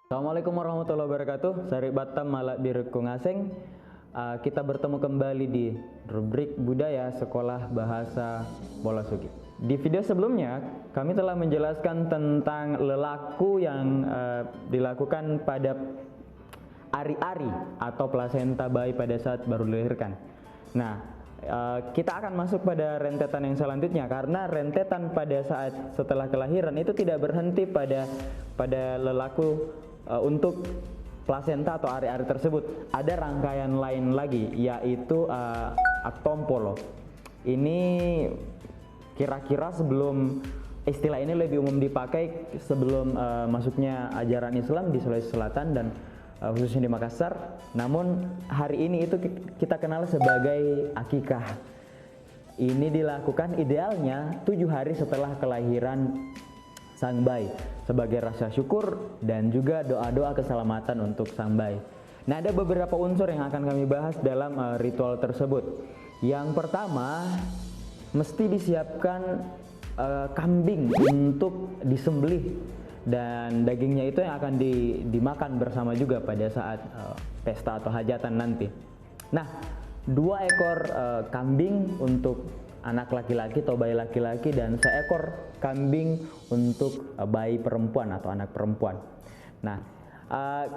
Assalamualaikum warahmatullahi wabarakatuh. Sari Batam Malak Birku Ngaseng. Kita bertemu kembali di rubrik budaya Sekolah Bahasa Bolasuki. Di video sebelumnya kami telah menjelaskan tentang lelaku yang dilakukan pada ari-ari atau plasenta bayi pada saat baru dilahirkan. Nah, kita akan masuk pada rentetan yang selanjutnya, karena rentetan pada saat setelah kelahiran itu tidak berhenti pada lelaku untuk plasenta atau ari-ari tersebut. Ada rangkaian lain lagi, yaitu aktompolo. Ini kira-kira sebelum istilah ini lebih umum dipakai sebelum masuknya ajaran Islam di Sulawesi Selatan dan khususnya di Makassar. Namun hari ini itu kita kenal sebagai akikah. Ini dilakukan idealnya 7 hari setelah kelahiran sang bayi sebagai rasa syukur dan juga doa-doa keselamatan untuk sang bayi. Nah, ada beberapa unsur yang akan kami bahas dalam ritual tersebut. Yang pertama, mesti disiapkan kambing untuk disembelih, dan dagingnya itu yang akan dimakan bersama juga pada saat pesta atau hajatan nanti. Nah, 2 ekor kambing untuk anak laki-laki atau bayi laki-laki, dan seekor kambing untuk bayi perempuan atau anak perempuan. Nah,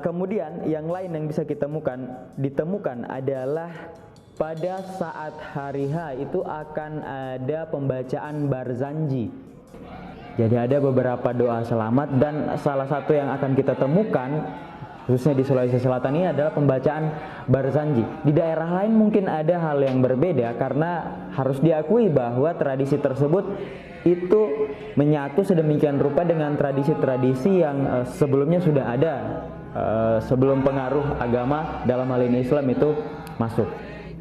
kemudian yang lain yang bisa ditemukan adalah pada saat hari H itu akan ada pembacaan barzanji. Jadi ada beberapa doa selamat, dan salah satu yang akan kita temukan khususnya di Sulawesi Selatan ini adalah pembacaan barzanji. Di daerah lain mungkin ada hal yang berbeda, karena harus diakui bahwa tradisi tersebut itu menyatu sedemikian rupa dengan tradisi-tradisi yang sebelumnya sudah ada sebelum pengaruh agama dalam hal ini Islam itu masuk.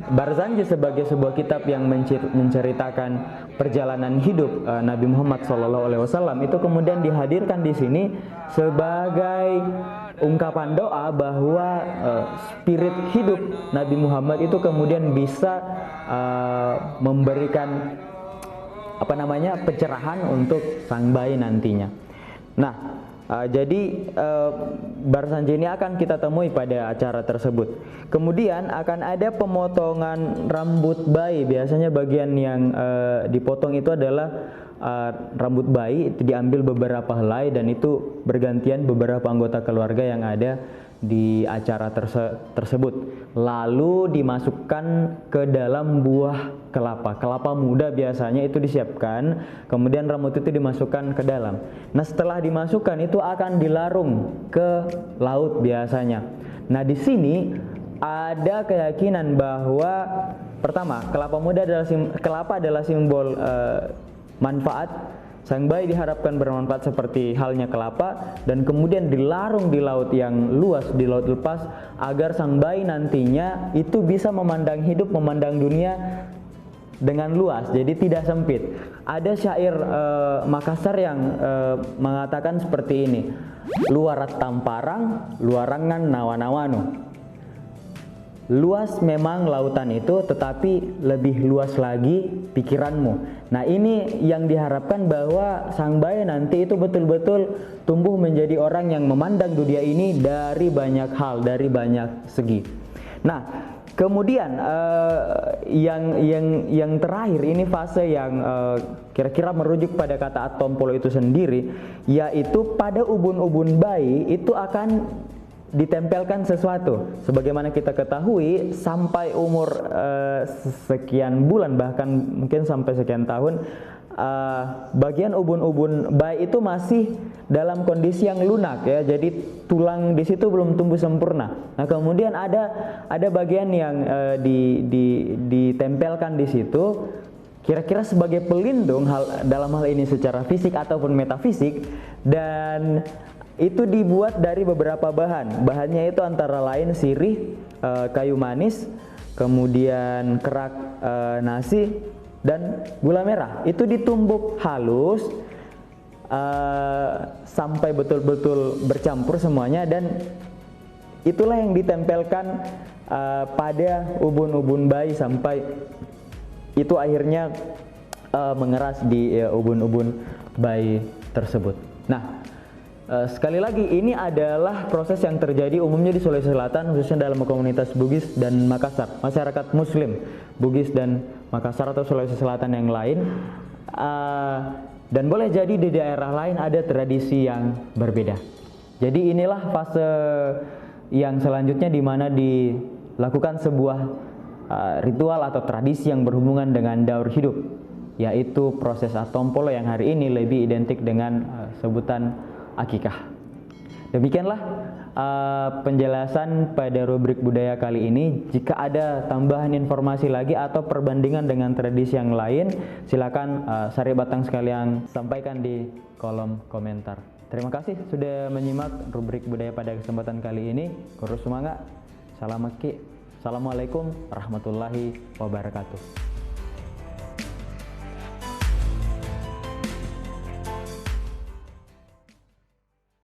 Barzanji sebagai sebuah kitab yang menceritakan perjalanan hidup Nabi Muhammad SAW itu kemudian dihadirkan di sini sebagai ungkapan doa bahwa spirit hidup Nabi Muhammad itu kemudian bisa memberikan pencerahan untuk sang bayi nantinya. Nah, jadi barzanji ini akan kita temui pada acara tersebut. Kemudian akan ada pemotongan rambut bayi. Biasanya bagian yang dipotong itu adalah rambut bayi. Itu diambil beberapa helai, dan itu bergantian beberapa anggota keluarga yang ada di acara tersebut. Lalu dimasukkan ke dalam buah kelapa muda, biasanya itu disiapkan, kemudian rambut itu dimasukkan ke dalam. Nah, setelah dimasukkan itu akan dilarung ke laut biasanya. Nah, di sini ada keyakinan bahwa pertama, kelapa adalah simbol manfaat. Sang bayi diharapkan bermanfaat seperti halnya kelapa, dan kemudian dilarung di laut yang luas, di laut lepas, agar sang bayi nantinya itu bisa memandang hidup, memandang dunia dengan luas, jadi tidak sempit. Ada syair Makassar yang mengatakan seperti ini: luarat tamparang, luarangan nawa-nawanu. Luas memang lautan itu, tetapi lebih luas lagi pikiranmu. Nah, ini yang diharapkan bahwa sang bayi nanti itu betul-betul tumbuh menjadi orang yang memandang dunia ini dari banyak hal, dari banyak segi. Nah, kemudian yang terakhir ini fase yang kira-kira merujuk pada kata aktompolo itu sendiri, yaitu pada ubun-ubun bayi itu akan ditempelkan sesuatu. Sebagaimana kita ketahui, sampai umur sekian bulan, bahkan mungkin sampai sekian tahun, bagian ubun-ubun bayi itu masih dalam kondisi yang lunak, ya. Jadi tulang di situ belum tumbuh sempurna. Nah, kemudian ada bagian yang ditempelkan di situ, kira-kira sebagai pelindung dalam hal ini secara fisik ataupun metafisik, dan itu dibuat dari beberapa bahan. Bahannya itu antara lain sirih, kayu manis, kemudian kerak nasi, dan gula merah. Itu ditumbuk halus sampai betul-betul bercampur semuanya, dan itulah yang ditempelkan pada ubun-ubun bayi sampai itu akhirnya mengeras di ubun-ubun bayi tersebut. Nah, Sekali lagi, ini adalah proses yang terjadi umumnya di Sulawesi Selatan, khususnya dalam komunitas Bugis dan Makassar, masyarakat Muslim Bugis dan Makassar atau Sulawesi Selatan yang lain. Dan boleh jadi di daerah lain ada tradisi yang berbeda. Jadi inilah fase yang selanjutnya di mana dilakukan sebuah ritual atau tradisi yang berhubungan dengan daur hidup, yaitu proses atompolo yang hari ini lebih identik dengan sebutan akikah. Demikianlah penjelasan pada rubrik budaya kali ini. Jika ada tambahan informasi lagi atau perbandingan dengan tradisi yang lain, silakan Sari Batang sekalian sampaikan di kolom komentar. Terima kasih sudah menyimak rubrik budaya pada kesempatan kali ini. Kurus semangat. Assalamualaikum warahmatullahi wabarakatuh.